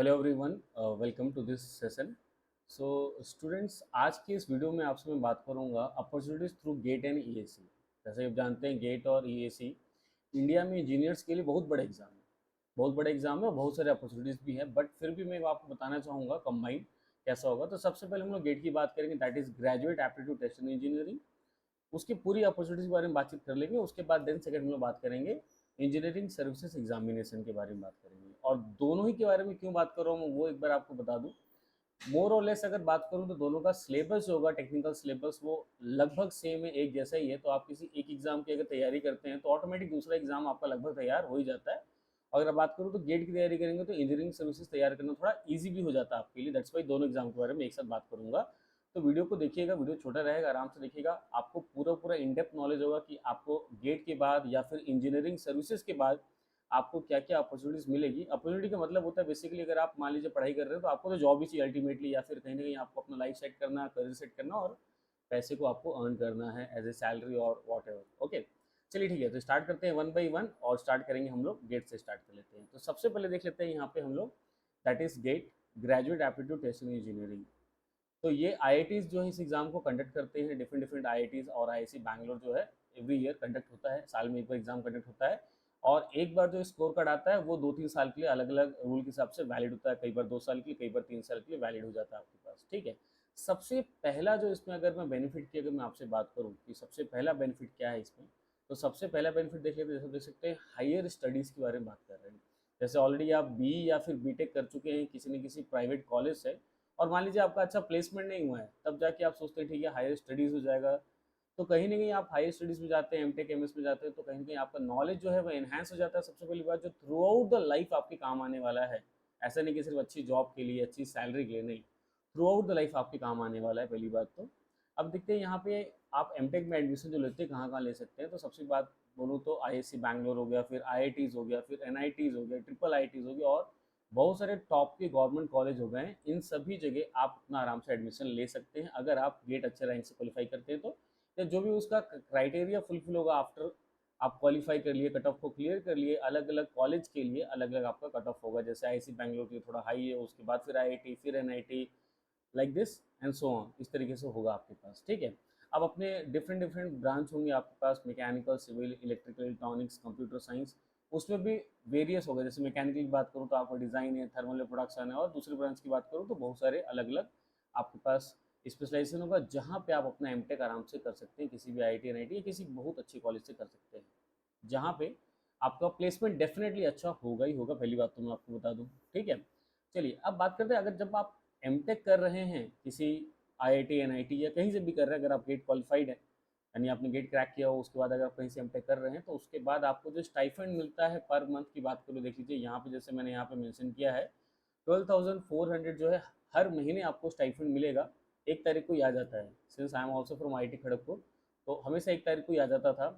Hello everyone, welcome to this session. So students, आज की इस वीडियो में आपसे मैं बात करूंगा opportunities through GATE and EAC. जैसे आप जानते हैं, गेट और ईएसी इंडिया में इंजीनियर्स के लिए बहुत बड़ा एग्जाम है। बहुत बड़ा एग्जाम है और बहुत सारे अपॉर्चुनिटीज़ भी है, बट फिर भी मैं आपको बताना चाहूँगा कंबाइन कैसा होगा। तो सबसे पहले हम लोग गेट की बात करेंगे, that is graduate aptitude test in engineering. उसकी पूरी अपॉर्चुनिटीज़ के बारे में बातचीत कर लेंगे। उसके बाद देन सेकंड हम लोग बात करेंगे इंजीनियरिंग सर्विसेज एग्जामिनेशन के बारे में बात करेंगे। और दोनों ही के बारे में क्यों बात कर रहा हूँ वो एक बार आपको बता दूँ। मोर और लेस अगर बात करूँ तो दोनों का सिलेबस जो होगा, टेक्निकल सिलेबस, वो लगभग सेम है, एक जैसा ही है। तो आप किसी एक एग्जाम की अगर तैयारी करते हैं तो ऑटोमेटिक दूसरा एग्जाम आपका लगभग तैयार हो ही जाता है। और अगर बात करूँ तो गेट की तैयारी करेंगे तो इंजीनियरिंग सर्विसेज तैयार करना थोड़ा ईजी भी हो जाता है आपके लिए। दैट्स वाई दोनों एग्जाम के बारे में एक साथ बात करूंगा। तो वीडियो को देखिएगा, वीडियो छोटा रहेगा, आराम से देखिएगा। आपको पूरा पूरा इन डेप्थ नॉलेज होगा कि आपको गेट के बाद या फिर इंजीनियरिंग सर्विसेज के बाद आपको क्या क्या अपॉर्चुनिटीज मिलेगी। अपॉर्चुनिटी का मतलब होता है बेसिकली, अगर आप मान लीजिए पढ़ाई कर रहे हो तो आपको तो जॉब ही चाहिए अल्टीमेटली, या फिर कहीं ना कहीं आपको अपना लाइफ सेट करना, करियर सेट करना और पैसे को आपको अर्न करना है एज ए सैलरी और वॉट एवर। ओके, चलिए ठीक है। तो स्टार्ट करते हैं वन बाई वन और स्टार्ट करेंगे हम लोग गेट से। स्टार्ट कर लेते हैं। तो सबसे पहले देख लेते हैं यहाँ पे हम लोग, that is GATE, graduate aptitude test in engineering. तो ये आईआईटीज जो है इस एग्जाम को कंडक्ट करते हैं। डिफरेंट डिफरेंट आईआईटीज और आईआईसी बैंगलोर जो है एवरी ईयर कंडक्ट होता है, साल में एक बार एग्जाम कंडक्ट होता है। और एक बार जो स्कोर कार्ड आता है वो 2-3 साल के लिए अलग अलग रूल के हिसाब से वैलिड होता है। कई बार 2 साल के लिए, कई बार 3 साल के लिए वैलिड हो जाता है आपके पास। ठीक है। सबसे पहला जो इसमें अगर मैं बेनिफिट की अगर मैं आपसे बात करूँ कि सबसे पहला बेनिफिट क्या है इसमें, तो सबसे पहला बेनिफिट देख लेते हैं। जैसे देख सकते हैं, हायर स्टडीज़ के बारे में बात कर रहे हैं। जैसे ऑलरेडी आप बी या फिर बीटेक कर चुके हैं किसी न किसी प्राइवेट कॉलेज से, और मान लीजिए आपका अच्छा प्लेसमेंट नहीं हुआ है, तब जाके आप सोचते हैं ठीक है हायर स्टडीज़ हो जाएगा। तो कहीं ना कहीं आप हायर स्टडीज़ में जाते हैं, एमटेक एमएस में जाते हैं, तो कहीं ना कहीं आपका नॉलेज जो है वो एनहांस हो जाता है। सबसे पहली बात, जो थ्रू आउट द लाइफ आपके काम आने वाला है। ऐसा नहीं कि सिर्फ अच्छी जॉब के लिए, अच्छी सैलरी के लिए, नहीं, थ्रू आउट द लाइफ आपके काम आने वाला है, पहली बात तो। अब देखते हैं यहाँ पे आप एमटेक में एडमिशन जो लेते हैं कहाँ कहाँ ले सकते हैं। तो सबसे बात बोलूँ तो आईआईसी बैंगलोर हो गया, फिर आईआईटीज़ हो गया, फिर एनआईटीज़ हो गया, ट्रिपल आईटीज़ हो गया, और बहुत सारे टॉप के गवर्नमेंट कॉलेज हो गए हैं। इन सभी जगह आप अपना आराम से एडमिशन ले सकते हैं अगर आप गेट अच्छे रैंक से क्वालिफाई करते हैं तो। या जो भी उसका क्राइटेरिया फुलफिल होगा आफ्टर आप क्वालिफाई कर लिए, कट ऑफ को क्लियर कर लिए, अलग अलग कॉलेज के लिए अलग अलग आपका कट ऑफ होगा। जैसे आईआईसी बैंगलोर के लिए थोड़ा हाई है, उसके बाद फिर आईआईटी, फिर NIT, like this and so on, इस तरीके से होगा आपके पास। ठीक है। अब अपने डिफरेंट डिफरेंट ब्रांच होंगे आपके पास, mechanical, civil, electrical, electronics, computer science, उसमें भी वेरियस होगा। जैसे मैकेनिकल की बात करूँ तो आपका डिज़ाइन है, थर्मल प्रोडक्शन है, और दूसरी ब्रांच की बात करूँ तो बहुत सारे अलग अलग आपके पास स्पेशलाइजेशन होगा, जहाँ पे आप अपना एमटेक आराम से कर सकते हैं, किसी भी आईआईटी, एनआईटी या किसी बहुत अच्छे कॉलेज से कर सकते हैं, जहाँ पे आपका प्लेसमेंट डेफिनेटली अच्छा होगा ही होगा। पहली बात तो मैं आपको बता दूँ। ठीक है। चलिए अब बात करते हैं, अगर जब आप एमटेक कर रहे हैं किसी आईआईटी, एनआईटी या कहीं से भी कर रहे हैं, अगर आप गेट क्वालिफाइड है, यानी आपने गेट क्रैक किया हो, उसके बाद अगर आप कहीं से एमटेक कर रहे हैं, तो उसके बाद आपको जो स्टाइफंड मिलता है पर मंथ की बात करूँ, देख लीजिए यहाँ पे, जैसे मैंने यहाँ पे मेंशन किया है, 12,400 जो है हर महीने आपको स्टाइफंड मिलेगा। 1 तारीख को ही आ जाता है, since I am also from IIT Kharagpur, तो हमेशा 1 तारीख को ही आ जाता था।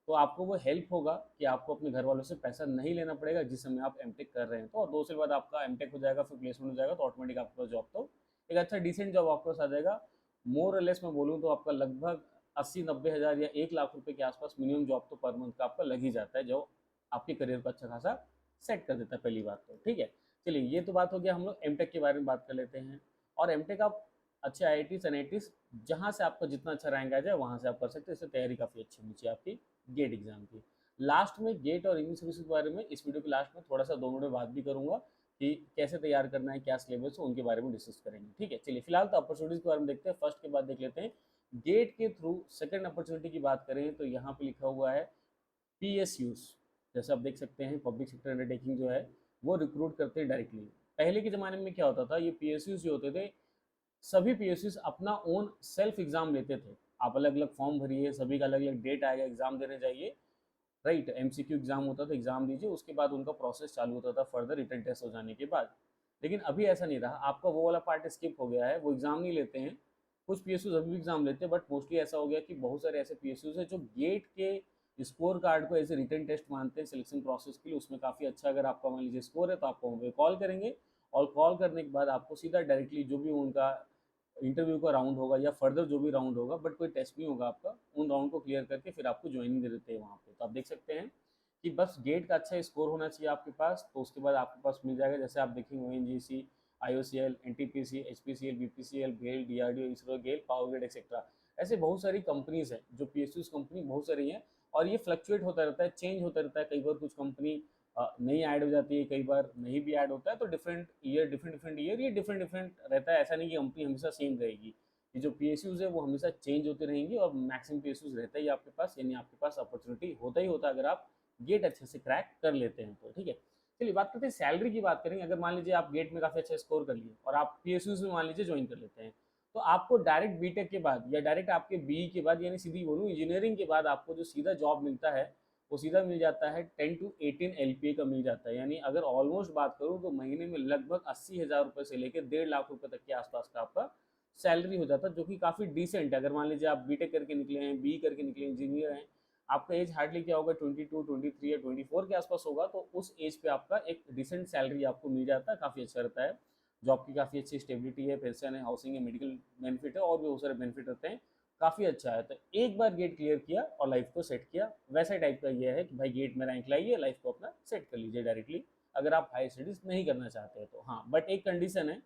तो आपको वो हेल्प होगा कि आपको अपने घर वालों से पैसा नहीं लेना पड़ेगा जिस समय आप एमटेक कर रहे हैं। तो और 2 साल बाद आपका एमटेक हो जाएगा, फिर प्लेसमेंट हो जाएगा, तो ऑटोमेटिक आपके पास जॉब, तो एक अच्छा डिसेंट जॉब आपके पास आ जाएगा। मोर और लेस मैं बोलूँ तो आपका लगभग 80-90 हज़ार या 1 लाख रुपए के आसपास मिनिमम जॉब तो पर मंथ का आपका लग ही जाता है, जो आपके करियर को अच्छा खासा सेट कर देता है, पहली बात तो। ठीक है। चलिए ये तो बात हो गया, हम लोग एमटेक के बारे में बात कर लेते हैं। और एमटेक आप अच्छे आईआईटीज, एनआईटीज, जहाँ से आपका जितना अच्छा रैंक आ जाए वहाँ से आप कर सकते हैं। इससे तैयारी काफ़ी अच्छी होनी चाहिए आपकी गेट एग्जाम की। लास्ट में गेट और इंग्लिश सर्विसेज के बारे में इस वीडियो के लास्ट में थोड़ा सा दोनों में बात भी करूंगा कि कैसे तैयार करना है, क्या सिलेबस है, उनके बारे में डिस्कस करेंगे। ठीक है। चलिए फिलहाल तो अपॉर्चुनिटीज के बारे में देखते हैं। फर्स्ट के बाद देख लेते हैं गेट के थ्रू सेकंड अपॉर्चुनिटी की बात करें तो यहाँ पे लिखा हुआ है पीएसयूज। जैसे आप देख सकते हैं, पब्लिक सेक्टर अंडरटेकिंग जो है वो रिक्रूट करते हैं डायरेक्टली। पहले के ज़माने में क्या होता था, ये पीएसयूज जो होते थे, सभी पीएसयूज अपना ओन सेल्फ एग्जाम लेते थे। आप अलग अलग फॉर्म भरिए, सभी का अलग अलग डेट आएगा, एग्जाम देने जाइए, राइट, एमसीक्यू एग्जाम होता था, एग्जाम दीजिए, उसके बाद उनका प्रोसेस चालू होता था फर्दर रिटर्न टेस्ट हो जाने के बाद। लेकिन अभी ऐसा नहीं रहा, आपका वो वाला पार्ट स्किप हो गया है, वो एग्जाम नहीं लेते हैं। कुछ पीएसयूज अभी भी एग्जाम लेते हैं, बट मोस्टली ऐसा हो गया कि बहुत सारे ऐसे पीएसयूज हैं जो गेट के स्कोर कार्ड को एज ए रिटर्न टेस्ट मानते हैं सिलेक्शन प्रोसेस के लिए। उसमें काफ़ी अच्छा अगर आपका मान लीजिए स्कोर है तो आपको वो कॉल करेंगे, और कॉल करने के बाद आपको सीधा डायरेक्टली जो भी उनका इंटरव्यू का राउंड होगा या फर्दर जो भी राउंड होगा, बट कोई टेस्ट नहीं होगा आपका, उन राउंड को क्लियर करके फिर आपको ज्वाइनिंग दे देते हैं वहाँ पे। तो आप देख सकते हैं कि बस गेट का अच्छा स्कोर होना चाहिए आपके पास, तो उसके बाद आपके पास मिल जाएगा। जैसे आप देखेंगे ONGC, IOCL, NTPC, HPCL, BPCL, भेल, डीआरडीओ, इसरो, गेल, पावर ग्रिड एक्सेट्रा, ऐसे बहुत सारी कंपनीज हैं जो पीएसयूज कंपनी बहुत सारी हैं। और ये फ्लक्चुएट होता रहता है, चेंज होता रहता है, कई बार कुछ कंपनी नई ऐड हो जाती है, कई बार नहीं भी ऐड होता है, तो डिफरेंट ईयर ये डिफरेंट डिफरेंट रहता है। ऐसा नहीं कि कंपनी हमेशा सेम रहेगी। ये जो पीएसयूज है वो हमेशा चेंज होते रहेंगी, और मैक्सिमम पीएसयूज रहता ही आपके पास, यानी आपके पास अपॉर्चुनिटी होता ही होता है अगर आप गेट अच्छे से क्रैक कर लेते हैं तो। ठीक है, चलिए बात करते हैं सैलरी की। बात करेंगे, अगर मान लीजिए आप गेट में काफ़ी अच्छा स्कोर कर लिए और आप पीएसयूज में मान लीजिए ज्वाइन कर लेते हैं, तो आपको डायरेक्ट बीटेक के बाद या डायरेक्ट आपके बीई के बाद, यानी सीधी बोलूँ इंजीनियरिंग के बाद, आपको जो सीधा जॉब मिलता है वो सीधा मिल जाता है 10 to 18 LPA का मिल जाता है। यानी अगर ऑलमोस्ट बात करूँ तो महीने में लगभग 80,000 रुपये से लेकर 1.5 लाख रुपये तक के आसपास का आपका सैलरी हो जाता है, जो कि काफ़ी डिसेंट है। अगर मान लीजिए आप बीटेक करके निकले हैं, बी करके निकले, इंजीनियर हैं, आपका एज हार्डली क्या होगा, 22, 23 या 24 के आसपास होगा, तो उस एज पे आपका एक डिसेंट सैलरी आपको मिल जाता है, काफ़ी अच्छा रहता है। जॉब की काफ़ी अच्छी स्टेबिलिटी है, पेंशन है, हाउसिंग है, मेडिकल बेनिफिट है, और भी बहुत सारे बेनिफिट रहते हैं, काफ़ी अच्छा है। तो एक बार गेट क्लियर किया और लाइफ को सेट किया, वैसा टाइप का ये है कि भाई गेट में रैंक लाइए, लाइफ को अपना सेट कर लीजिए डायरेक्टली, अगर आप हाई स्टडीज़ नहीं करना चाहते हैं तो। हाँ, बट एक कंडीशन है,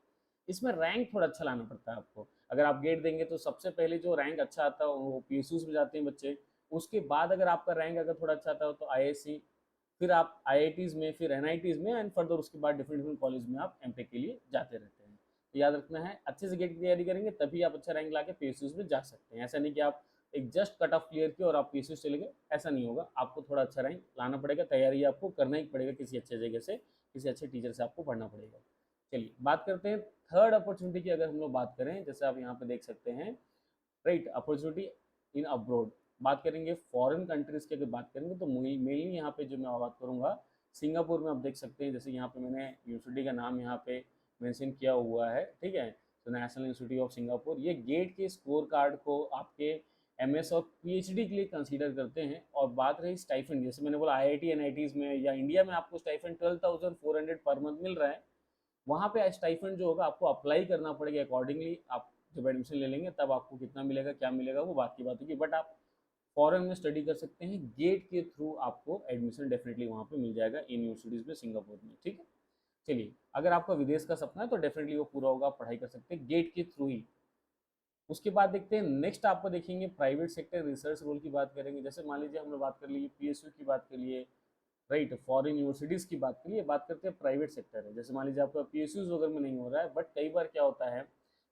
इसमें रैंक थोड़ा अच्छा लाना पड़ता है आपको। अगर आप गेट देंगे तो सबसे पहले जो रैंक अच्छा आता है वो पीएसयूज में जाते हैं बच्चे, उसके बाद अगर आपका रैंक अगर थोड़ा अच्छा आता हो तो आईआईएससी, फिर आप आईआईटीज़ में, फिर एनआईटीज़ में, एंड फर्दर उसके बाद डिफरेंट डिफरेंट कॉलेज में आप एमटेक के लिए जाते रहते हैं। तो याद रखना है, अच्छे से गेट की तैयारी करेंगे तभी आप अच्छा रैंक ला के पीएसयूज में जा सकते हैं। ऐसा नहीं कि आप एक जस्ट कट ऑफ क्लियर किया और आप पीएसयूज चले गए, ऐसा नहीं होगा। आपको थोड़ा अच्छा रैंक लाना पड़ेगा, तैयारी आपको करना ही पड़ेगा, किसी अच्छे जगह से, किसी अच्छे टीचर से आपको पढ़ना पड़ेगा। चलिए बात करते हैं थर्ड अपॉर्चुनिटी की। अगर हम लोग बात करें, जैसे आप यहाँ पे देख सकते हैं, राइट, अपॉर्चुनिटी इन अब्रॉड, बात करेंगे फॉरेन कंट्रीज की। अगर बात करेंगे तो मेनली यहाँ पे जो मैं बात करूँगा, सिंगापुर में आप देख सकते हैं। जैसे यहाँ पे मैंने यूनिवर्सिटी का नाम यहाँ पे मेंशन किया हुआ है, ठीक है, तो नेशनल इंस्टीट्यूट ऑफ सिंगापुर। ये गेट के स्कोर कार्ड को आपके एमएस और पीएचडी के लिए कंसीडर करते हैं। और बात रही स्टाइफंड, जैसे मैंने बोला आईआईटी एनआईटीज़ में या इंडिया में आपको स्टाइफंड 12,400 पर मंथ मिल रहा है, वहाँ पे स्टाइफंड जो होगा आपको अप्लाई करना पड़ेगा अकॉर्डिंगली। आप जब एडमिशन ले लेंगे तब आपको कितना मिलेगा, क्या मिलेगा, वो बात की बात होगी। बट आप फॉरेन में स्टडी कर सकते हैं, गेट के थ्रू आपको एडमिशन डेफिनेटली वहाँ पे मिल जाएगा इन यूनिवर्सिटीज़ में सिंगापुर में। ठीक है, चलिए अगर आपका विदेश का सपना है तो डेफिनेटली वो पूरा होगा, आप पढ़ाई कर सकते हैं गेट के थ्रू ही। उसके बाद देखते हैं नेक्स्ट, आपको देखेंगे प्राइवेट सेक्टर रिसर्च रोल की बात करेंगे। जैसे मान लीजिए हमने बात कर ली पीएसयू की बात कर लिए, राइट, फॉरेन यूनिवर्सिटीज़ की बात करिए, बात करते हैं प्राइवेट सेक्टर है। जैसे मान लीजिए आपका पीएसयूज वगैरह में नहीं हो रहा है, बट कई बार क्या होता है,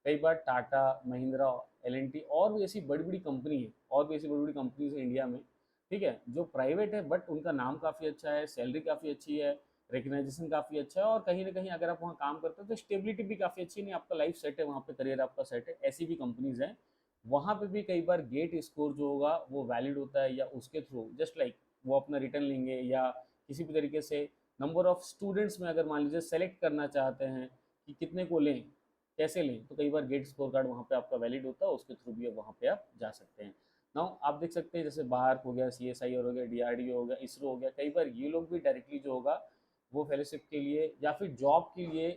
कई बार टाटा, महिंद्रा, एलएनटी और भी ऐसी बड़ी बड़ी कंपनी है, और भी ऐसी बड़ी बड़ी कंपनीज है इंडिया में, ठीक है, जो प्राइवेट है बट उनका नाम काफ़ी अच्छा है, सैलरी काफ़ी अच्छी है, रिकग्नाइजेशन काफ़ी अच्छा है, और कहीं ना कहीं अगर आप वहाँ काम करते हो तो स्टेबिलिटी भी काफ़ी अच्छी, नहीं आपका लाइफ सेट है वहाँ पे, करियर आपका सेट है, ऐसी भी कंपनीज हैं। वहाँ पे भी कई बार गेट स्कोर जो होगा वो वैलिड होता है, या उसके थ्रू जस्ट लाइक वो अपना रिटर्न लेंगे, या किसी भी तरीके से नंबर ऑफ स्टूडेंट्स में अगर मान लीजिए सेलेक्ट करना चाहते हैं कि कितने को लें, कैसे लें, तो कई बार गेट स्कोर कार्ड वहाँ पे आपका वैलिड होता है, उसके थ्रू भी वहाँ पे आप जा सकते हैं। नाउ आप देख सकते हैं जैसे बाहर हो गया, सीएसआई हो गया, डीआरडीओ हो गया, इसरो हो गया, कई बार ये लोग भी डायरेक्टली जो होगा वो फेलोशिप के लिए या फिर जॉब के लिए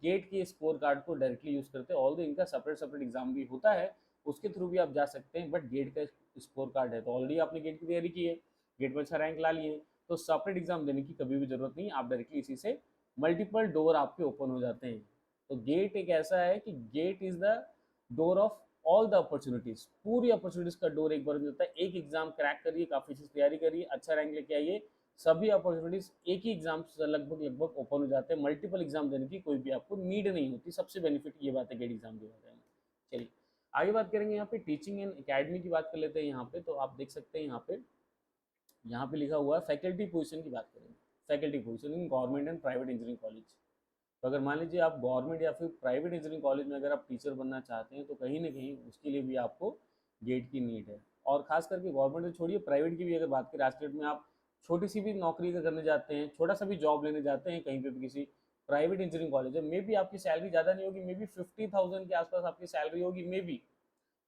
गेट के स्कोर कार्ड को डायरेक्टली यूज़ करते हैं। ऑल दो इनका सेपरेट सेपरेट एग्जाम भी होता है, उसके थ्रू भी आप जा सकते हैं, बट गेट का स्कोर कार्ड है तो ऑलरेडी आपने गेट की तैयारी की है, गेट में अच्छा रैंक ला लिए, तो सेपरेट एग्जाम देने की कभी भी जरूरत नहीं, आप डायरेक्टली इसी से मल्टीपल डोर आपके ओपन हो जाते हैं। तो गेट एक ऐसा है कि GATE is the door of all the opportunities, पूरी अपॉर्चुनिटीज का डोर एक बार मिलता है। एक एग्जाम क्रैक करिए, काफी अच्छी तैयारी करिए, अच्छा रैंक लेके आइए, सभी अपॉर्चुनिटीज एक ही एग्जाम से लगभग लगभग ओपन हो जाते हैं, मल्टीपल एग्जाम देने की कोई भी आपको नीड नहीं होती। सबसे बेनिफिट ये बात है गेट एग्जाम के बारे में। चलिए आगे बात करेंगे, यहाँ पे टीचिंग एंड एकेडमी की बात कर लेते हैं। यहाँ पे तो आप देख सकते हैं, यहाँ पे लिखा हुआ है फैकल्टी पोजीशन की बात करेंगे, faculty position in government and private engineering college. तो अगर मान लीजिए आप गवर्नमेंट या फिर प्राइवेट इंजीनियरिंग कॉलेज में अगर आप टीचर बनना चाहते हैं तो कहीं ना कहीं उसके लिए भी आपको गेट की नीड है। और खास करके गवर्नमेंट तो छोड़िए, प्राइवेट की भी अगर बात करें, आज के डेट में आप छोटी सी भी नौकरी का करने जाते हैं, छोटा सा भी जॉब लेने जाते हैं कहीं पे भी किसी प्राइवेट इंजीनियरिंग कॉलेज है, मे बी आपकी सैलरी ज़्यादा नहीं होगी, मे बी 50,000 के आसपास आपकी सैलरी होगी मे बी,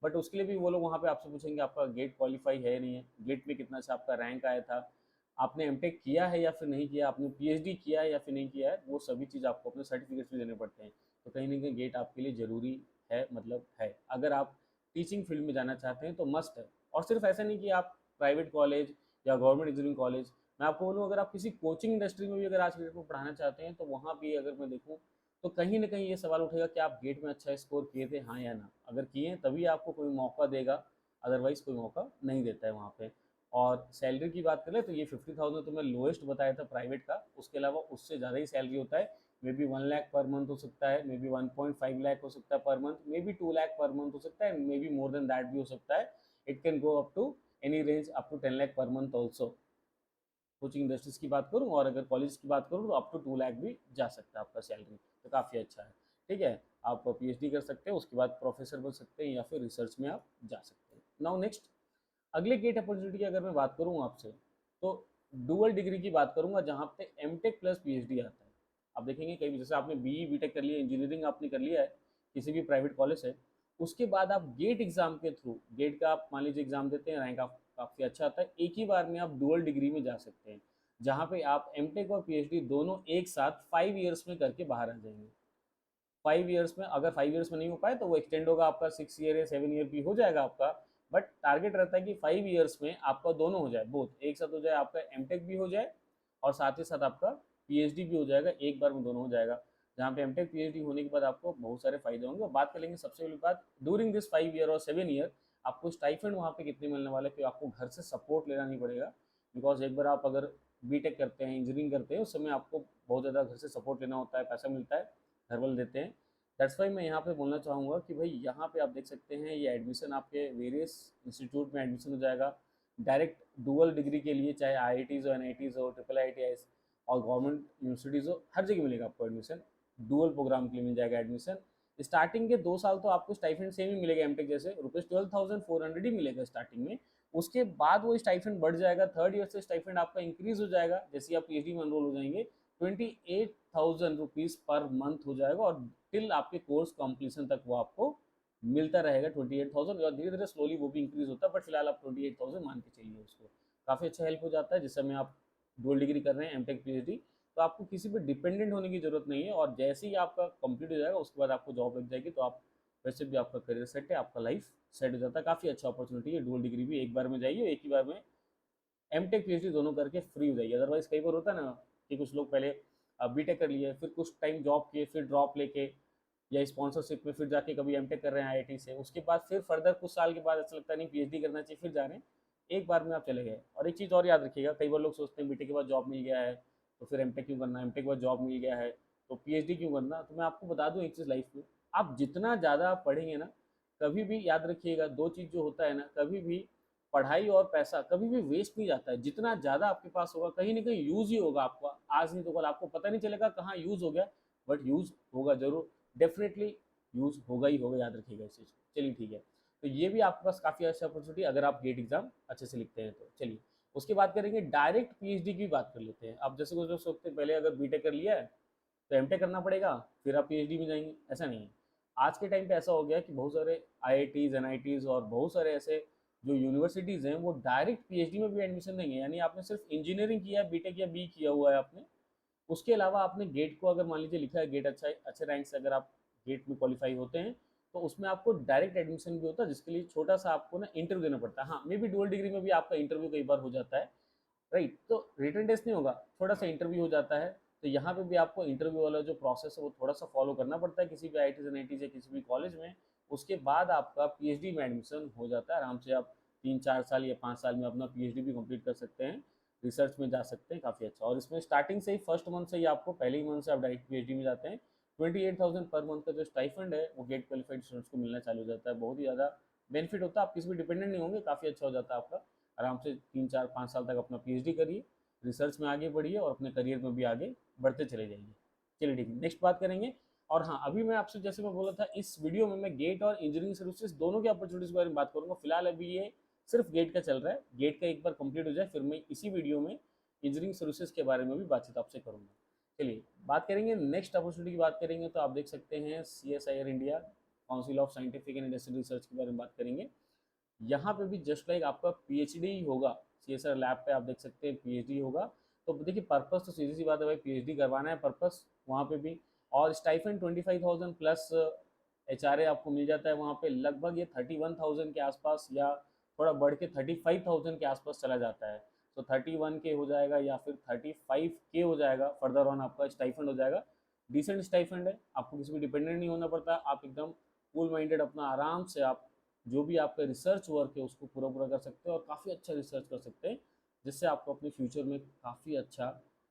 बट उसके लिए भी वो लोग वहाँ पे आपसे पूछेंगे आपका गेट क्वालिफाई है नहीं है, गेट में कितना अच्छा आपका रैंक आया था, आपने एमटेक किया है या फिर नहीं किया, आपने पीएचडी किया है या फिर नहीं किया है, वो सभी चीज़ आपको अपने सर्टिफिकेट्स भी देने पड़ते हैं। तो कहीं ना कहीं गेट आपके लिए ज़रूरी है, मतलब है। अगर आप टीचिंग फील्ड में जाना चाहते हैं तो मस्ट है। और सिर्फ ऐसा नहीं कि आप प्राइवेट कॉलेज या गवर्नमेंट इंजीनियरिंग कॉलेज, मैं आपको बोलूँ, अगर आप किसी कोचिंग इंडस्ट्री में भी अगर आज के डेट में पढ़ाना चाहते हैं तो वहाँ भी अगर मैं देखूँ तो कहीं ना कहीं ये सवाल उठेगा कि आप गेट में अच्छा स्कोर किए थे, हाँ या ना। अगर किए हैं तभी आपको कोई मौका देगा, अदरवाइज कोई मौका नहीं देता है वहाँ पे। और सैलरी की बात करें तो ये 50,000 तो मैं लोएस्ट बताया था प्राइवेट का, उसके अलावा उससे ज़्यादा ही सैलरी होता है। May be 1 lakh per month हो सकता है, मे बी 1.5 लाख हो सकता है per month, may be 2 lakh per month हो सकता है, maybe more than that भी हो सकता है। It can go up to any range up to 10 lakh per month also, coaching industries की बात करूँ। और अगर कॉलेज की बात करूँ तो अप टू 2 लाख भी जा सकता है आपका सैलरी, तो काफ़ी अच्छा है। ठीक है, आप पीएचडी कर सकते हैं, उसके बाद प्रोफेसर बन सकते हैं या फिर रिसर्च में आप जा सकते हैं। नाउ नेक्स्ट, अगले गेट अपॉर्चुनिटी की अगर मैं बात करूँ आपसे, तो डुअल डिग्री की बात करूँगा, जहाँ पे एमटेक प्लस पीएचडी आता है। आप देखेंगे कई, जैसे आपने बीई बीटेक कर लिया, इंजीनियरिंग आपने कर लिया है किसी भी प्राइवेट कॉलेज से, उसके बाद आप गेट एग्जाम के थ्रू, गेट का आप मान लीजिए एग्जाम देते हैं, रैंक आप काफ़ी अच्छा आता है, एक ही बार में आप डुअल डिग्री में जा सकते हैं, जहाँ पे आप एमटेक और पीएचडी दोनों एक साथ 5 ईयर्स में करके बाहर आ जाएंगे। 5 ईयर्स में, अगर 5 ईयर्स में नहीं हो पाए तो वो एक्सटेंड होगा, आपका 6 ईयर या 7 ईयर भी हो जाएगा आपका। बट टारगेट रहता है कि 5 ईयर्स में आपका दोनों हो जाए, बोथ एक साथ हो जाए, आपका एमटेक भी हो जाए और साथ ही साथ आपका पीएचडी भी हो जाएगा, एक बार में दोनों हो जाएगा। जहाँ पे एमटेक पीएचडी होने के बाद आपको बहुत सारे फायदे होंगे। और बात कर लेंगे सबसे पहली बात, ड्यूरिंग दिस 5 ईयर और 7 ईयर आपको स्टाइफंड वहाँ पे कितने मिलने वाले, कि आपको घर से सपोर्ट लेना नहीं पड़ेगा। बिकॉज एक बार आप अगर बीटेक करते हैं, इंजीनियरिंग करते हैं, उस समय आपको बहुत ज़्यादा घर से सपोर्ट लेना होता है, पैसा मिलता है, घर वाले देते हैं। दैट्स वाई मैं यहाँ पे बोलना चाहूँगा कि भाई यहाँ पे आप देख सकते हैं, ये एडमिशन आपके वेरियस इंस्टीट्यूट में एडमिशन हो जाएगा डायरेक्ट डुअल डिग्री के लिए, चाहे आईआईटीज़ हो, एनआईटीज़ हो, ट्रिपल आईटीआईज और गवर्नमेंट यूनिवर्सिटीज़ हो, हर जगह मिलेगा आपको एडमिशन। डुअल प्रोग्राम के लिए मिल जाएगा एडमिशन। स्टार्टिंग के 2 साल तो आपको स्टाइफेंड सेम ही मिलेगा एमटेक जैसे, ₹12,400 ही मिलेगा स्टार्टिंग में। उसके बाद वो स्टाइफेंड बढ़ जाएगा, थर्ड ईयर से स्टाइफेंड आपका इंक्रीज हो जाएगा, जैसे आप पीएचडी में एनरोल हो जाएंगे, ₹28,000 पर मंथ हो जाएगा, और टिल आपके कोर्स कंप्लीशन तक वो आपको मिलता रहेगा 28,000, और धीरे धीरे स्लोली वो भी इंक्रीज होता है, बट फिलहाल आप 28,000 मान के चलिए उसको। काफ़ी अच्छा हेल्प हो जाता है जिस समय आप डुअल डिग्री कर रहे हैं, एमटेक पीएचडी, तो आपको किसी पर डिपेंडेंट होने की जरूरत नहीं है। और जैसे ही आपका कंप्लीट हो जाएगा उसके बाद आपको जॉब लग जाएगी, तो आप वैसे भी आपका करियर सेट है, आपका लाइफ सेट हो जाता है। काफ़ी अच्छा अपॉर्चुनिटी है, डुअल डिग्री भी एक बार में जाइए, एक ही बार में एमटेक पीएचडी दोनों करके फ्री हो जाइए। अदरवाइज कई बार होता है ना कि कुछ लोग पहले बीटेक कर लिए, फिर कुछ टाइम जॉब किए, फिर ड्रॉप लेके या स्पॉन्सरशिप में फिर जाके कभी एमटेक कर रहे हैं आईआईटी से, उसके बाद फिर फर्दर कुछ साल के बाद ऐसा लगता है नहीं पीएचडी करना चाहिए, फिर जा रहे हैं, एक बार में आप चले गए। और एक चीज़ और याद रखिएगा, कई बार लोग सोचते हैं बीटेक के बाद जॉब मिल गया है तो फिर एमटेक क्यों करना, एमटेक के बाद जॉब मिल गया है तो पीएचडी क्यों करना। तो मैं आपको बता दूं एक चीज़, लाइफ में आप जितना ज़्यादा आप पढ़ेंगे ना, कभी भी याद रखिएगा, दो चीज़ जो होता है ना, कभी भी पढ़ाई और पैसा कभी भी वेस्ट नहीं जाता है। जितना ज़्यादा आपके पास होगा कहीं ना कहीं यूज़ ही होगा आपका, आज नहीं तो कल आपको पता नहीं चलेगा कहाँ यूज़ हो गया, बट यूज़ होगा जरूर, डेफिनेटली यूज़ होगा ही होगा, याद रखिएगा इस चीज़ को। चलिए ठीक है, तो ये भी आपके पास काफ़ी अच्छा अपॉर्चुनिटी अगर आप गेट एग्जाम अच्छे से लिखते हैं तो। चलिए उसके बाद करेंगे डायरेक्ट पीएचडी की बात कर लेते हैं। अब जैसे कुछ लोग सोचते हैं पहले अगर बीटेक कर लिया है तो एमटेक करना पड़ेगा, फिर आप पीएचडी में जाएंगे, ऐसा नहीं है। आज के टाइम पे ऐसा हो गया कि बहुत सारे आईआईटीज, एनआईटीज और बहुत सारे ऐसे जो यूनिवर्सिटीज़ हैं वो डायरेक्ट पीएचडी में भी एडमिशन देंगे। यानी आपने सिर्फ इंजीनियरिंग किया है, बीटेक या बी किया हुआ है आपने, उसके अलावा आपने गेट को अगर मान लीजिए लिखा है, गेट अच्छा अच्छे रैंक से अगर आप गेट में क्वालिफाई होते हैं, तो उसमें आपको डायरेक्ट एडमिशन भी होता है, जिसके लिए छोटा सा आपको ना इंटरव्यू देना पड़ता है। हाँ, मे बी डुअल डिग्री में भी आपका इंटरव्यू कई बार हो जाता है, राइट, तो रिटन टेस्ट नहीं होगा, थोड़ा सा इंटरव्यू हो जाता है। तो यहाँ पे भी आपको इंटरव्यू वाला जो प्रोसेस है वो थोड़ा सा फॉलो करना पड़ता है किसी भी आईआईटी एनआईटी या किसी भी कॉलेज में। उसके बाद आपका पीएचडी में एडमिशन हो जाता है आराम से, आप 3-4 साल या 5 साल में अपना पीएचडी भी कंप्लीट कर सकते हैं, रिसर्च में जा सकते हैं, काफ़ी अच्छा। और इसमें स्टार्टिंग से ही फर्स्ट मंथ से ही आपको, पहले ही मंथ से आप डायरेक्ट पीएचडी में जाते हैं, 28,000 पर मंथ का जो स्टाइफंड है वो गेट क्वालिफाइड स्टूडेंट्स को मिलना चालू हो जाता है। बहुत ही ज़्यादा बेनिफिट होता है, आप किसी भी डिपेंडेंट नहीं होंगे, काफ़ी अच्छा हो जाता है आपका। आराम से 3-4-5 साल तक अपना पीएचडी करिए, रिसर्च में आगे बढ़िए और अपने करियर में भी आगे बढ़ते चले जाइए। चलिए ठीक है, नेक्स्ट बात करेंगे। और हाँ, अभी मैं आपसे जैसे मैं बोला था, इस वीडियो में मैं गेट और इंजीनियरिंग सर्विसेज दोनों के अपॉर्चुनिटीज के बारे में बात करूंगा। फिलहाल अभी ये सिर्फ गेट का चल रहा है, गेट का एक बार कंप्लीट हो जाए फिर मैं इसी वीडियो में इंजीनियरिंग सर्विसेज के बारे में भी बातचीत आपसे करूंगा। चलिए बात करेंगे नेक्स्ट अपॉर्चुनिटी की बात करेंगे, तो आप देख सकते हैं CSIR India, council of scientific and industrial research के बारे में बात करेंगे। यहाँ पे भी जस्ट लाइक आपका पीएचडी ही होगा, CSR लैब पे आप देख सकते हैं पीएचडी होगा। तो देखिए पर्पस तो सीधी सी बात है भाई, पीएचडी करवाना है पर्पस वहाँ पे भी। और स्टाइफेंड 25,000 प्लस HRA आपको मिल जाता है वहाँ पे, लगभग ये 31,000 के आसपास या थोड़ा बढ़ के 35,000 के आसपास चला जाता है। तो 31K हो जाएगा या फिर 35K हो जाएगा। फर्दर ऑन आपका स्टाइफंड हो जाएगा, डिसेंट स्टाइफंड है, आपको किसी भी डिपेंडेंट नहीं होना पड़ता, आप एकदम कूल माइंडेड अपना आराम से आप जो भी आपका रिसर्च वर्क है उसको पूरा पूरा कर सकते हैं और काफ़ी अच्छा रिसर्च कर सकते हैं, जिससे आपको अपने फ्यूचर में काफ़ी अच्छा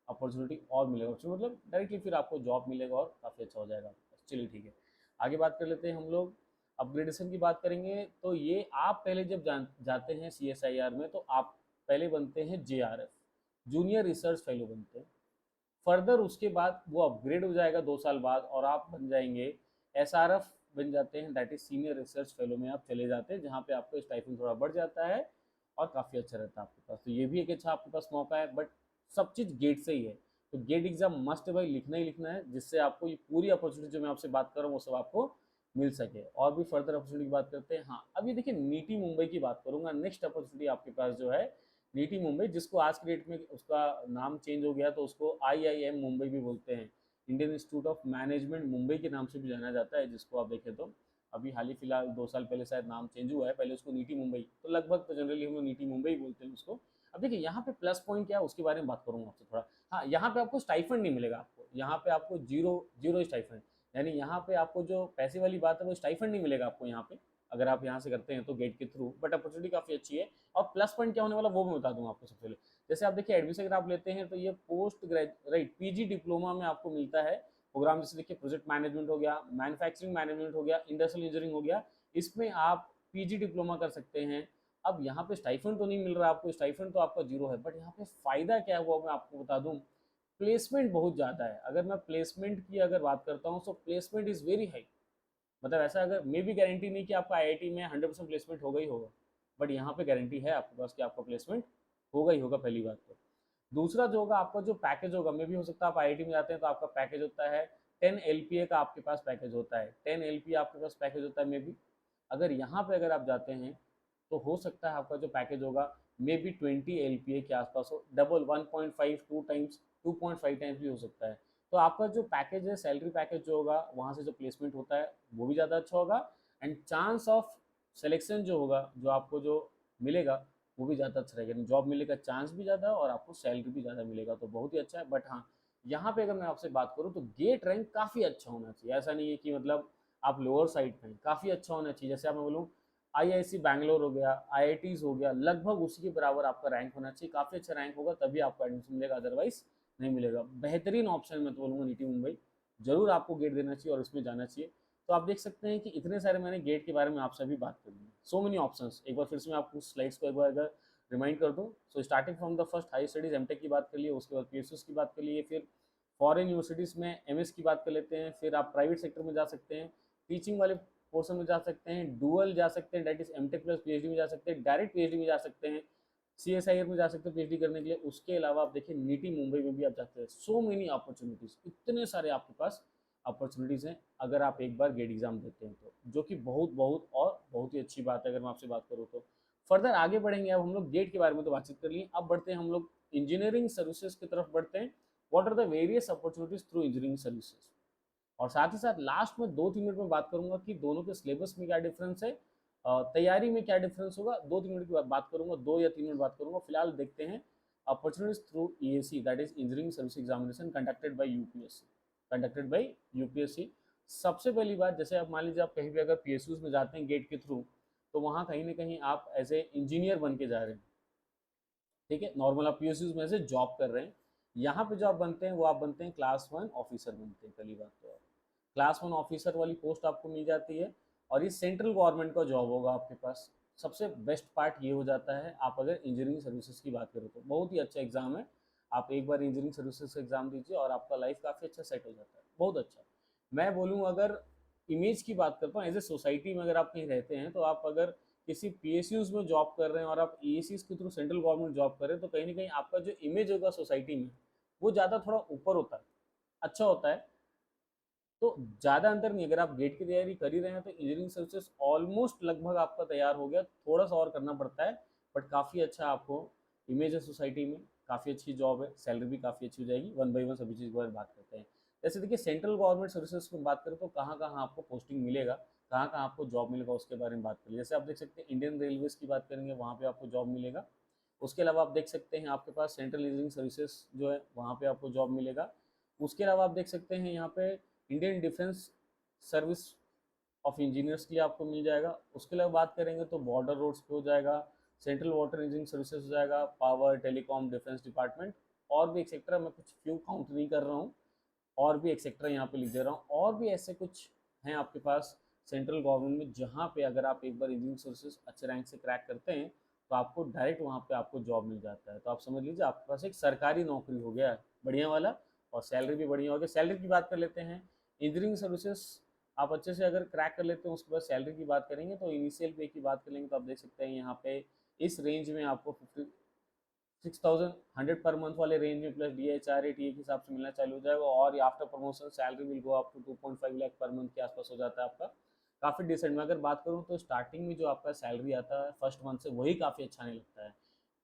अपॉर्चुनिटी और मिलेगा, उसमें मतलब डायरेक्टली फिर आपको जॉब मिलेगा और काफ़ी अच्छा हो जाएगा। चलिए ठीक है, आगे बात कर लेते हैं हम लोग। अपग्रेडेशन की बात करेंगे तो ये आप पहले जब जाते हैं CSIR में तो आप पहले बनते हैं JRF, जूनियर रिसर्च फेलो बनते हैं। फर्दर उसके बाद वो अपग्रेड हो जाएगा 2 साल बाद और आप बन जाएंगे SRF बन जाते हैं, that is senior research fellow में आप चले जाते हैं, जहाँ पे आपको स्टाइपेंड थोड़ा बढ़ जाता है और काफ़ी अच्छा रहता है आपके पास। तो ये भी एक अच्छा आपके पास मौका है, बट सब चीज़ गेट से ही है, तो गेट एग्जाम मस्ट है भाई, लिखना ही लिखना है, जिससे आपको ये पूरी अपॉर्चुनिटी जो मैं आपसे बात कर रहा हूँ वो सब आपको मिल सके। और भी फर्दर अपॉर्चुनिटी की बात करते हैं। हाँ, अभी देखिए नीटी मुंबई की बात करूंगा, नेक्स्ट अपॉर्चुनिटी आपके पास जो है नीटी मुंबई, जिसको आज की डेट में उसका नाम चेंज हो गया, तो उसको IIM मुंबई भी बोलते हैं, Indian institute of management Mumbai के नाम से भी जाना जाता है, जिसको आप देखें तो अभी हाल ही फिलहाल 2 साल पहले शायद नाम चेंज हुआ है, पहले उसको नीटी मुंबई, तो लगभग तो जनरली हम लोग नीटी मुंबई बोलते हैं उसको। अब देखिए यहाँ पे प्लस पॉइंट क्या है उसके बारे में बात करूंगा आपसे थोड़ा। हाँ, यहाँ पे आपको स्टाइफंड नहीं मिलेगा, आपको यहाँ पे आपको जीरो जीरो स्टाइफंड, यानी यहाँ पे आपको जो पैसे वाली बात है वो स्टाइफंड नहीं मिलेगा आपको यहाँ पे, अगर आप यहाँ से करते हैं तो गेट के थ्रू, बट अपॉर्चुनिटी काफ़ी अच्छी है। और प्लस पॉइंट क्या होने वाला वो मैं बता दूंगा आपको सबसे पहले। जैसे आप देखिए एडमिशन अगर आप लेते हैं तो ये post graduate right PG diploma में आपको मिलता है प्रोग्राम, जैसे देखिए प्रोजेक्ट मैनेजमेंट हो गया, मैन्युफैक्चरिंग मैनेजमेंट हो गया, इंडस्ट्रियल इंजीनियरिंग हो गया, इसमें आप PG डिप्लोमा कर सकते हैं। अब यहाँ पे स्टाइफंड तो नहीं मिल रहा आपको, स्टाइफंड तो आपका जीरो है, बट यहाँ पे फायदा क्या हुआ मैं आपको बता दूं, प्लेसमेंट बहुत ज़्यादा है। अगर मैं प्लेसमेंट की अगर बात करता हूँ तो प्लेसमेंट इज़ वेरी हाई, मतलब ऐसा अगर मे भी गारंटी नहीं कि आपका IIT में 100% प्लेसमेंट होगा ही होगा, बट यहाँ पे गारंटी है आपके पास कि आपका प्लेसमेंट होगा ही होगा, पहली बात तो। दूसरा जो होगा आपका जो पैकेज होगा, मे भी हो सकता है आप IIT में जाते हैं तो आपका पैकेज होता है 10 LPA का, आपके पास पैकेज होता है 10 LPA आपके पास पैकेज होता है मे भी। अगर यहाँ पे अगर आप जाते हैं तो हो सकता है आपका जो पैकेज होगा मे बी 20 LPA के आसपास हो, डबल 1.5 2 टाइम्स 2.5 टाइम्स भी हो सकता है। तो आपका जो पैकेज है, सैलरी पैकेज जो होगा वहाँ से जो प्लेसमेंट होता है वो भी ज़्यादा अच्छा होगा, एंड चांस ऑफ सिलेक्शन जो होगा जो आपको जो मिलेगा वो भी ज़्यादा अच्छा रहेगा, जॉब मिलने का चांस भी ज़्यादा और आपको सैलरी भी ज़्यादा मिलेगा, तो बहुत ही अच्छा है। बट हाँ, यहाँ पे अगर मैं आपसे बात करूँ तो गेट रैंक काफ़ी अच्छा होना चाहिए, ऐसा नहीं है कि मतलब आप लोअर साइड में, काफ़ी अच्छा होना चाहिए। जैसे आप मैं बोलूँ IIC बैंगलोर हो गया, IITs हो गया, लगभग उसी के बराबर आपका रैंक होना चाहिए, काफ़ी अच्छा रैंक होगा तभी आपको एडमिशन मिलेगा, अदरवाइज नहीं मिलेगा। बेहतरीन ऑप्शन मैं तो बोलूँगा नीति मुंबई, जरूर आपको गेट देना चाहिए और इसमें जाना चाहिए। तो आप देख सकते हैं कि इतने सारे मैंने गेट के बारे में आपसे अभी बात कर ली, सो मेनी ऑप्शंस। एक बार फिर से मैं आपको स्लाइड्स को एक बार अगर रिमाइंड कर दूँ, so starting from the first high studies MTech की बात कर लिए, उसके बाद PSUs की बात कर लिए, फिर फॉरेन यूनिवर्सिटीज़ में MS की बात कर लेते हैं, फिर आप प्राइवेट सेक्टर में जा सकते हैं, टीचिंग वाले पोर्शन में जा सकते हैं, डुअल जा सकते हैं, that is MTech plus PhD में जा सकते हैं, डायरेक्ट PhD में जा सकते हैं, CSIR में जा सकते हैं PhD करने के लिए। उसके अलावा आप देखिए नीटी मुंबई में भी आप जाते हैं, सो मेनी अपॉर्चुनिटीज़, इतने सारे आपके पास अपॉर्चुनिटीज़ हैं अगर आप एक बार गेट एग्जाम देते हैं तो, जो कि बहुत बहुत और बहुत ही अच्छी बात है अगर मैं आपसे बात करूँ तो। फर्दर आगे बढ़ेंगे, अब हम लोग गेट के बारे में तो बातचीत कर लिए, अब बढ़ते हैं हम लोग इंजीनियरिंग सर्विसेज की तरफ बढ़ते हैं। What are the various opportunities through engineering services, और साथ ही साथ लास्ट में 2-3 मिनट में बात करूंगा कि दोनों के सिलेबस में क्या डिफरेंस है, तैयारी में क्या डिफरेंस होगा, 2-3 मिनट की बात करूंगा, 2 या 3 मिनट बात करूंगा। फिलहाल देखते हैं opportunities through EAC, that is engineering service examination conducted by UPSC, conducted by UPSC. सबसे पहली बात, जैसे आप मान लीजिए आप कहीं भी अगर PSUs में जाते हैं गेट के थ्रू, तो वहाँ कहीं ना कहीं आप एज ए इंजीनियर बन के जा रहे हैं, ठीक है, नॉर्मल आप PSUs में से जॉब कर रहे हैं। यहाँ पे जो आप बनते हैं वो आप बनते हैं क्लास 1 ऑफिसर बनते हैं, पहली बात तो क्लास 1 ऑफिसर वाली पोस्ट आपको मिल जाती है, और ये सेंट्रल गवर्नमेंट का जॉब होगा आपके पास। सबसे बेस्ट पार्ट ये हो जाता है, आप अगर इंजीनियरिंग सर्विसेज की बात करें तो बहुत ही अच्छा एग्जाम है, आप एक बार इंजीनियरिंग सर्विसेज का एग्जाम दीजिए और आपका लाइफ काफ़ी अच्छा सेट हो जाता है, बहुत अच्छा। मैं बोलूँ अगर इमेज की बात करता हूँ, एज ए सोसाइटी में अगर आप कहीं रहते हैं तो आप अगर किसी PSUs में जॉब कर रहे हैं और आप EACs के थ्रू सेंट्रल गवर्नमेंट जॉब कर रहे हैं, तो कहीं ना कहीं आपका जो इमेज होगा सोसाइटी में वो ज़्यादा थोड़ा ऊपर होता है, अच्छा होता है। तो ज़्यादा अंतर नहीं, अगर आप गेट की तैयारी कर ही रहे हैं तो इंजीनियरिंग सर्विसेज ऑलमोस्ट लगभग आपका तैयार हो गया, थोड़ा सा और करना पड़ता है, बट काफ़ी अच्छा आपको इमेज है सोसाइटी में, काफ़ी अच्छी जॉब है, सैलरी भी काफ़ी अच्छी हो जाएगी। वन बाई वन सभी चीज़ के बारे में बात करते हैं। जैसे देखिए सेंट्रल गवर्नमेंट सर्विसेज की बात करें तो कहाँ कहाँ आपको पोस्टिंग मिलेगा, कहाँ कहाँ आपको जॉब मिलेगा उसके बारे में बात करिए। जैसे आप देख सकते हैं इंडियन रेलवेज़ की बात करेंगे, वहाँ पर आपको जॉब मिलेगा, उसके अलावा आप देख सकते हैं आपके पास सेंट्रल इंजीनियरिंग सर्विसेज जो है वहाँ पे आपको जॉब मिलेगा। उसके अलावा आप देख सकते हैं यहाँ पे Indian defence service of engineers के लिए आपको मिल जाएगा। उसके अलावा बात करेंगे तो बॉर्डर रोड्स पे हो जाएगा, सेंट्रल वाटर इंजीनियरिंग सर्विसेज हो जाएगा, पावर टेलीकॉम डिफेंस डिपार्टमेंट, और भी एक सेक्टर मैं कुछ फ्यू काउंट नहीं कर रहा हूँ, और भी एक सेक्टर यहाँ पे लिख दे रहा हूँ, और भी ऐसे कुछ हैं आपके पास सेंट्रल गवर्नमेंट में जहाँ पे अगर आप एक बार इंजीनियरिंग सर्विसेज अच्छे रैंक से क्रैक करते हैं तो आपको डायरेक्ट वहाँ पे आपको जॉब मिल जाता है। तो आप समझ लीजिए आपके पास एक सरकारी नौकरी हो गया बढ़िया वाला, और सैलरी भी बढ़िया हो गया। सैलरी की बात कर लेते हैं, इंजीनियरिंग सर्विसेज आप अच्छे से अगर क्रैक कर लेते हैं उसके बाद सैलरी की बात करेंगे तो इनिशियल पे की बात करेंगे तो आप देख सकते हैं यहाँ पे इस रेंज में आपको 6,100 पर मंथ वाले रेंज में प्लस DHRA TA के हिसाब से मिलना चालू हो जाएगा, और after promotion salary will go up to 2.5 lakh per month के आसपास हो जाता है आपका। काफ़ी डिसेंट में अगर बात करूँ तो स्टार्टिंग में जो आपका सैलरी आता है फर्स्ट मंथ से वही काफ़ी अच्छा नहीं लगता है।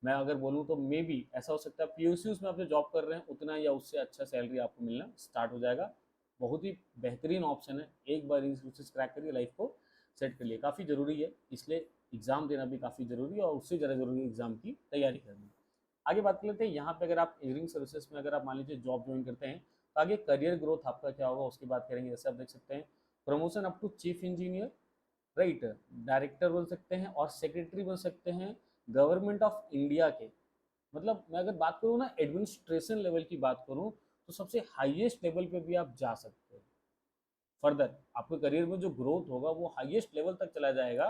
मैं अगर बोलूँ तो मे बी ऐसा हो सकता है PSUs में आप जो जॉब कर रहे हैं उतना या उससे अच्छा सैलरी आपको मिलना स्टार्ट हो जाएगा। बहुत ही बेहतरीन ऑप्शन है, एक बार इन कोर्सेज क्रैक करिए, लाइफ को सेट करिए, काफ़ी ज़रूरी है, इसलिए एग्ज़ाम देना भी काफ़ी ज़रूरी है और उससे ज़्यादा ज़रूरी एग्ज़ाम की तैयारी करनी। आगे बात कर लेते हैं यहाँ पे अगर आप इंजीनियरिंग सर्विसेज में अगर आप मान लीजिए जॉब ज्वाइन करते हैं तो आगे करियर ग्रोथ आपका क्या होगा उसकी बात करेंगे। जैसे आप देख सकते हैं promotion up to chief engineer, right, director बन सकते हैं और सेक्रेटरी बन सकते हैं गवर्नमेंट ऑफ इंडिया के। मतलब मैं अगर बात करूँ ना एडमिनिस्ट्रेशन लेवल की बात करूँ तो सबसे हाईएस्ट लेवल पे भी आप जा सकते हैं। फर्दर आपके करियर में जो ग्रोथ होगा वो हाईएस्ट लेवल तक चला जाएगा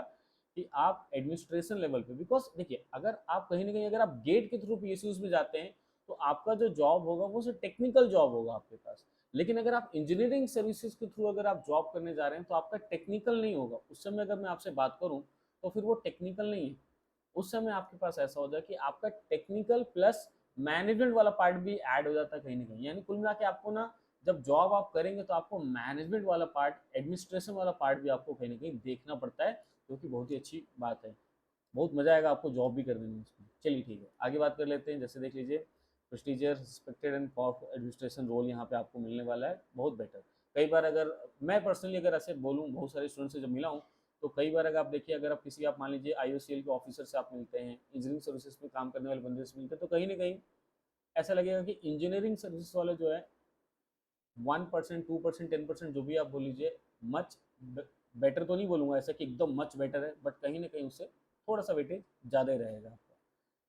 कि आप एडमिनिस्ट्रेशन लेवल पे, बिकॉज देखिए अगर आप कहीं ना कहीं अगर आप गेट के थ्रू PSUs में जाते हैं तो आपका जो जॉब होगा वो सिर्फ टेक्निकल जॉब होगा आपके पास। लेकिन अगर आप इंजीनियरिंग सर्विसेज के थ्रू अगर आप जॉब करने जा रहे हैं तो आपका टेक्निकल नहीं होगा। उस समय अगर मैं आपसे बात करूं तो फिर वो टेक्निकल नहीं है। उस समय आपके पास ऐसा हो जाए कि आपका टेक्निकल प्लस मैनेजमेंट वाला पार्ट भी ऐड हो जाता है कहीं ना कहीं। यानी कुल मिला के आपको ना जब जॉब आप करेंगे तो आपको मैनेजमेंट वाला पार्ट, एडमिनिस्ट्रेशन वाला पार्ट भी आपको कहीं ना कहीं देखना पड़ता है, जो कि बहुत ही अच्छी बात है। बहुत मजा आएगा आपको जॉब भी करने में उसमें। चलिए ठीक है, आगे बात कर लेते हैं। जैसे देख लीजिए prestigious respected and powerful administration role यहाँ पे आपको मिलने वाला है, बहुत बेटर। कई बार अगर मैं पर्सनली अगर ऐसे बोलूँ बहुत सारे स्टूडेंट से जब मिला हूँ तो कई बार अगर आप देखिए अगर आप किसी आप मान लीजिए IOCL के ऑफिसर से आप मिलते हैं, इंजीनियरिंग सर्विसेज में काम करने वाले बंदे से मिलते हैं तो कहीं ना कहीं ऐसा लगेगा कि इंजीनियरिंग सर्विसेज वाले जो है 1%, 2%, 10% जो भी आप बोल लीजिए मच बेटर तो नहीं बोलूँगा ऐसा कि एकदम मच बेटर है, बट कहीं ना कहीं उससे थोड़ा सा वेटेज ज़्यादा ही रहेगा आपका।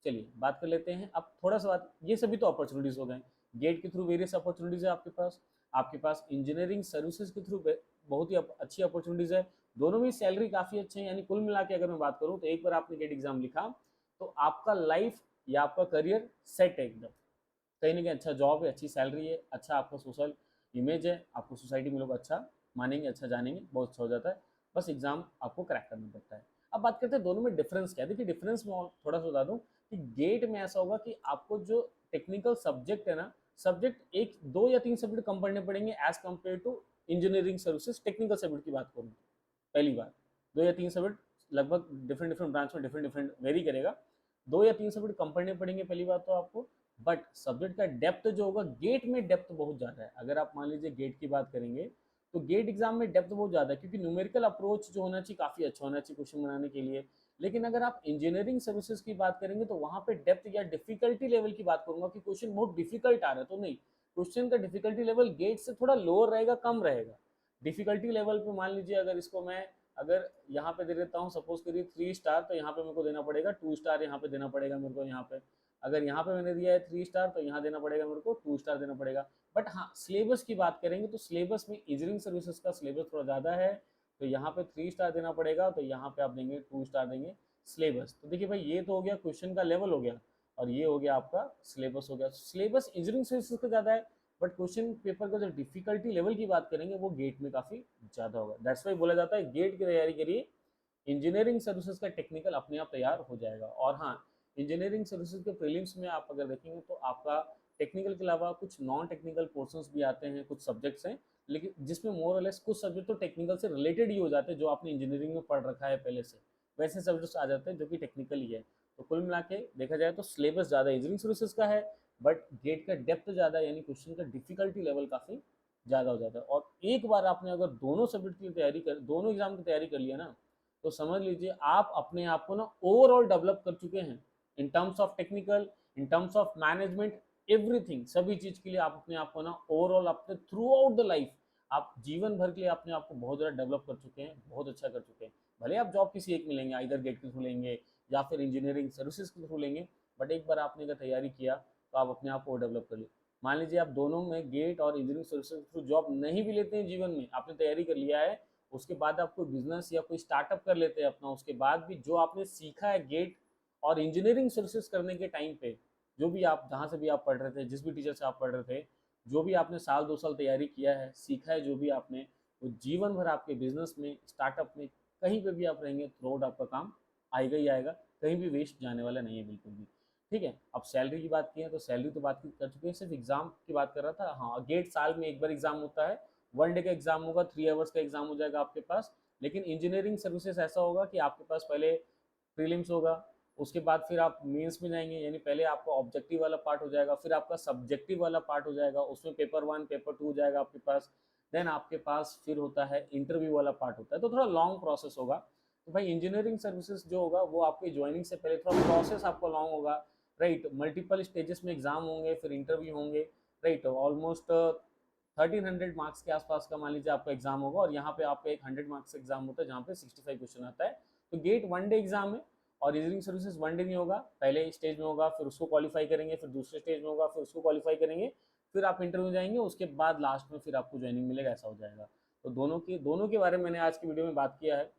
चलिए बात कर लेते हैं अब थोड़ा सा बात, ये सभी तो अपॉर्चुनिटीज़ हो गए। गेट के थ्रू वेरियस अपॉर्चुनिटीज़ है आपके पास इंजीनियरिंग सर्विसेज के थ्रू बहुत ही अच्छी अपॉर्चुनिटीज़ है। दोनों में सैलरी काफ़ी अच्छे हैं, यानी कुल मिला के अगर मैं बात करूँ तो एक बार आपने गेट एग्जाम लिखा तो आपका लाइफ या आपका करियर सेट है एकदम। कहीं ना कहीं अच्छा जॉब है, अच्छी सैलरी है, अच्छा आपका सोशल इमेज है, आपको सोसाइटी में लोग अच्छा मानेंगे, अच्छा जानेंगे, बहुत अच्छा हो जाता है। बस एग्जाम आपको क्रैक करना पड़ता है। अब बात करते हैं दोनों में डिफरेंस क्या है। देखिए डिफरेंस में और थोड़ा सा बता दूं कि गेट में ऐसा होगा कि आपको जो टेक्निकल सब्जेक्ट है ना, सब्जेक्ट एक दो या तीन सब्जेक्ट कम पढ़ने पड़ेंगे as compare to engineering services. Technical subject की बात करूँ पहली बार दो या तीन सब्जेक्ट लगभग डिफरेंट डिफरेंट ब्रांच में डिफरेंट डिफरेंट वेरी करेगा, दो या तीन सब्जेक्ट कम पढ़ने पड़ेंगे पहली बात तो आपको। बट सब्जेक्ट का डेप्थ जो होगा गेट में डेप्थ बहुत ज़्यादा है। अगर आप मान लीजिए गेट की बात करेंगे तो गेट एग्जाम में डेप्थ बहुत ज़्यादा है, क्योंकि न्यूमेरिकल अप्रोच जो होना चाहिए काफ़ी अच्छा होना चाहिए क्वेश्चन बनाने के लिए। लेकिन अगर आप इंजीनियरिंग सर्विसेज की बात करेंगे तो वहाँ पे डेप्थ या डिफिकल्टी लेवल की बात करूंगा कि क्वेश्चन बहुत डिफिकल्ट आ रहा है तो नहीं, क्वेश्चन का डिफिकल्टी लेवल गेट से थोड़ा लोअर रहेगा, कम रहेगा। डिफिकल्टी लेवल पे मान लीजिए अगर इसको मैं अगर यहाँ पे दे देता हूँ सपोज करिए 3 स्टार, तो यहाँ पे मेरे को देना पड़ेगा 2 स्टार, यहाँ पे देना पड़ेगा मेरे को यहाँ पे। अगर यहाँ पे मैंने दिया है 3 स्टार तो यहाँ देना पड़ेगा मेरे को 2 स्टार देना पड़ेगा। बट हाँ सिलेबस की बात करेंगे तो सिलेबस में इंजीनियरिंग सर्विसेज का सिलेबस थोड़ा ज़्यादा है, तो यहाँ पे 3 स्टार देना पड़ेगा, तो यहाँ पे आप देंगे 2 स्टार देंगे सिलेबस। तो देखिए भाई ये तो हो गया क्वेश्चन का लेवल हो गया, और ये हो गया आपका सिलेबस हो गया। सिलेबस इंजीनियरिंग सर्विसेज का ज़्यादा है, बट क्वेश्चन पेपर का जो डिफिकल्टी लेवल की बात करेंगे वो गेट में काफ़ी ज़्यादा होगा। दैट्स वाई बोला जाता है गेट की तैयारी करिए, इंजीनियरिंग सर्विसेज का टेक्निकल अपने आप तैयार हो जाएगा। और हाँ इंजीनियरिंग सर्विसेज के प्रीलिम्स में आप अगर देखेंगे तो आपका टेक्निकल के अलावा कुछ नॉन टेक्निकल पोर्शंस भी आते हैं, कुछ सब्जेक्ट्स हैं, लेकिन जिसमें मोर और लेस कुछ सब्जेक्ट तो टेक्निकल से रिलेटेड ही हो जाते हैं, जो आपने इंजीनियरिंग में पढ़ रखा है पहले से, वैसे सब्जेक्ट्स आ जाते हैं जो कि टेक्निकल ही है। तो कुल मिला के देखा जाए तो सिलेबस ज़्यादा इंजीनियरिंग सर्विसेज का है, बट गेट का डेप्थ ज़्यादा है, यानी क्वेश्चन का डिफिकल्टी लेवल काफ़ी ज़्यादा हो जाता है। और एक बार आपने अगर दोनों सब्जेक्ट की तैयारी कर, दोनों एग्जाम की तैयारी कर लिया ना, तो समझ लीजिए आप अपने आप को ना ओवरऑल डेवलप कर चुके हैं। In terms of technical, in terms of management, everything, सभी चीज के लिए आप अपने आप को ना ओवरऑल अपने थ्रू आउट द लाइफ आप जीवन भर के लिए अपने आप को बहुत ज़्यादा डेवलप कर चुके हैं, बहुत अच्छा कर चुके हैं। भले आप जॉब किसी एक में लेंगे, इधर गेट के थ्रू लेंगे या फिर इंजीनियरिंग सर्विसेज के थ्रू लेंगे, बट एक बार आपने अगर तैयारी किया तो आप अपने आप को डेवलप कर लिए। मान लीजिए आप दोनों में गेट और इंजीनियरिंग सर्विसेज के थ्रू जॉब नहीं भी लेते हैं जीवन में, आपने तैयारी कर लिया है, उसके बाद आप कोई बिजनेस या कोई स्टार्टअप कर लेते हैं अपना, उसके बाद भी जो आपने सीखा है गेट और इंजीनियरिंग सर्विसेज करने के टाइम पे, जो भी आप जहाँ से भी आप पढ़ रहे थे, जिस भी टीचर से आप पढ़ रहे थे, जो भी आपने साल 2 साल तैयारी किया है, सीखा है जो भी आपने, वो जीवन भर आपके बिजनेस में, स्टार्टअप में, कहीं पे भी आप रहेंगे थ्रू आउट आपका काम आएगा ही आएगा, कहीं भी वेस्ट जाने वाला नहीं है बिल्कुल भी। ठीक है, अब सैलरी की बात की है तो सैलरी तो बात कर चुके हैं, सिर्फ एग्जाम की बात कर रहा था। हाँ, गेट साल में एक बार एग्जाम होता है, 1 डे का एग्जाम होगा, 3 आवर्स का एग्जाम हो जाएगा आपके पास। लेकिन इंजीनियरिंग सर्विसेज ऐसा होगा कि आपके पास पहले प्रीलिम्स होगा, उसके बाद फिर आप मेंस में जाएंगे, यानी पहले आपका ऑब्जेक्टिव वाला पार्ट हो जाएगा, फिर आपका सब्जेक्टिव वाला पार्ट हो जाएगा, उसमें पेपर 1 पेपर 2 हो जाएगा आपके पास, देन आपके पास फिर होता है इंटरव्यू वाला पार्ट होता है, तो थोड़ा लॉन्ग प्रोसेस होगा। तो भाई इंजीनियरिंग सर्विसेज जो होगा वो आपकी ज्वाइनिंग से पहले थोड़ा प्रोसेस आपका लॉन्ग होगा, राइट, मल्टीपल स्टेजेस में एग्जाम होंगे, फिर इंटरव्यू होंगे, राइट, ऑलमोस्ट 1300 मार्क्स के आसपास का मान लीजिए आपका एग्जाम होगा, और यहाँ पे आपका एक 100 मार्क्स एग्जाम होता है जहाँ पे 65 क्वेश्चन आता है। तो गेट 1 डे एग्जाम है, और इंजीनियरिंग सर्विसेज 1 डे नहीं होगा, पहले स्टेज में होगा, फिर उसको क्वालिफाई करेंगे, फिर दूसरे स्टेज में होगा, फिर उसको क्वालिफाई करेंगे, फिर आप इंटरव्यू जाएंगे, उसके बाद लास्ट में फिर आपको ज्वाइनिंग मिलेगा, ऐसा हो जाएगा। तो दोनों के बारे में मैंने आज की वीडियो में बात किया है,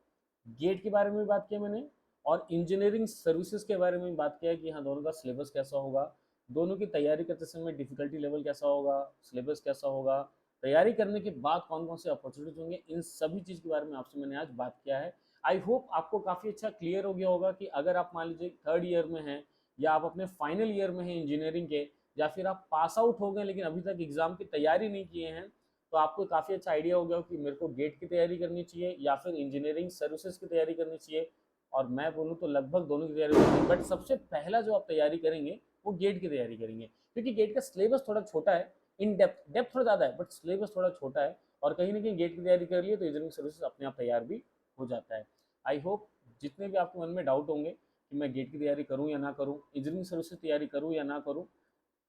गेट के बारे में भी बात किया मैंने, और इंजीनियरिंग सर्विसेज के बारे में भी बात किया है कि हाँ दोनों का सिलेबस कैसा होगा, दोनों की तैयारी करते समय डिफिकल्टी लेवल कैसा होगा, सिलेबस कैसा होगा, तैयारी करने के बाद कौन कौन से अपॉर्चुनिटीज होंगे, इन सभी चीज़ के बारे में आपसे मैंने आज बात किया है। आई होप आपको काफ़ी अच्छा क्लियर हो गया होगा कि अगर आप मान लीजिए 3rd ईयर में हैं, या आप अपने फाइनल ईयर में हैं इंजीनियरिंग के, या फिर आप पास आउट हो गए लेकिन अभी तक एग्जाम की तैयारी नहीं किए हैं, तो आपको काफ़ी अच्छा आइडिया हो गया कि मेरे को गेट की तैयारी करनी चाहिए या फिर इंजीनियरिंग सर्विसेज की तैयारी करनी चाहिए। और मैं बोलूँ तो लगभग दोनों की तैयारी करनी, बट सबसे पहला जो आप तैयारी करेंगे वो गेट की तैयारी करेंगे, क्योंकि गेट का सिलेबस थोड़ा छोटा है, इन डेप्थ थोड़ा ज़्यादा है, बट सिलेबस थोड़ा छोटा है, और कहीं ना कहीं गेट की तैयारी कर लिए तो इंजीनियरिंग सर्विसेज अपने आप तैयार भी हो जाता है। आई होप जितने भी आपके मन में डाउट होंगे कि मैं गेट की तैयारी करूँ या ना करूँ, इंजीनियरिंग सर्विसेज तैयारी करूँ या ना करूँ,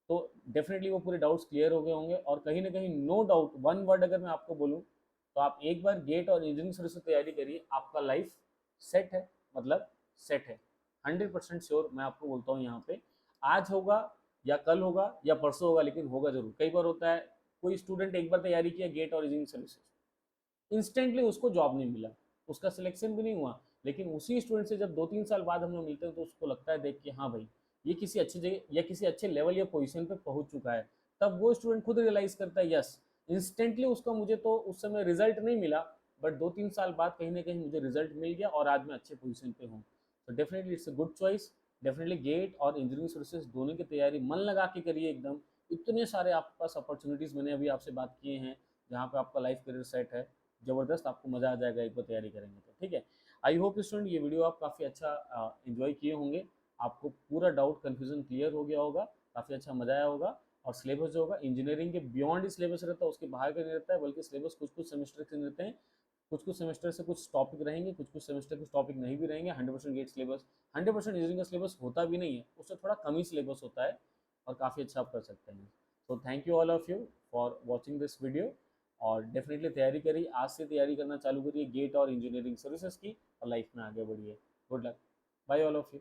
तो डेफिनेटली वो पूरे डाउट्स क्लियर हो गए होंगे। और कहीं ना कहीं नो डाउट, वन वर्ड अगर मैं आपको बोलूँ, तो आप एक बार गेट और इंजीनियरिंग सर्विस की तैयारी करिए, आपका लाइफ सेट है, मतलब सेट है, 100% श्योर मैं आपको बोलता हूँ यहाँ पे। आज होगा या कल होगा या परसों होगा, लेकिन होगा जरूर। कई बार होता है कोई स्टूडेंट एक बार तैयारी किया गेट और इंजीनियरिंग सर्विसेज, इंस्टेंटली उसको जॉब नहीं मिला, उसका सिलेक्शन भी नहीं हुआ, लेकिन उसी स्टूडेंट से जब 2-3 साल बाद हम लोग मिलते हैं तो उसको लगता है देख के, हाँ भाई ये किसी अच्छी जगह या किसी अच्छे लेवल या पोजीशन पे पहुंच चुका है। तब वो स्टूडेंट खुद रियलाइज करता है, यस इंस्टेंटली उसका मुझे तो उस समय रिजल्ट नहीं मिला, बट 2-3 साल बाद कहीं ना कहीं मुझे रिजल्ट मिल गया और आज मैं अच्छे पोजीशन पे हूँ। तो definitely it's a good choice. Definitely get और इंजीनियरिंग सर्विसेज दोनों की तैयारी मन लगा के करिए एकदम। इतने सारे आपके पास अपॉर्चुनिटीज़ मैंने अभी आपसे बात किए हैं जहाँ पे आपका लाइफ करियर सेट है, ज़बरदस्त, आपको मज़ा आ जाएगा एक बार तैयारी करेंगे तो। ठीक है, आई होप स्टूडेंट ये वीडियो आप काफ़ी अच्छा इन्जॉय किए होंगे, आपको पूरा डाउट कन्फ्यूजन क्लियर हो गया होगा, काफ़ी अच्छा मज़ा आया होगा। और सिलेबस जो होगा इंजीनियरिंग के बियॉन्ड ही सिलेबस रहता है, उसके बाहर का नहीं रहता है, बल्कि सिलेबस कुछ कुछ सेमेस्टर के रहते हैं, कुछ कुछ सेमेस्टर से कुछ टॉपिक रहेंगे, कुछ कुछ सेमेस्टर कुछ टॉपिक नहीं भी रहेंगे। 100% गेट सिलेबस, 100% इंजीनियरिंग का सिलेबस होता भी नहीं है, उससे थोड़ा कम ही सिलेबस होता है, और काफ़ी अच्छा आप कर सकते हैं। So thank you all of you for watching this video. और डेफिनेटली तैयारी करिए, आज से तैयारी करना चालू करिए गेट और इंजीनियरिंग सर्विसेज की, और लाइफ में आगे बढ़िए। Good luck, bye all of you.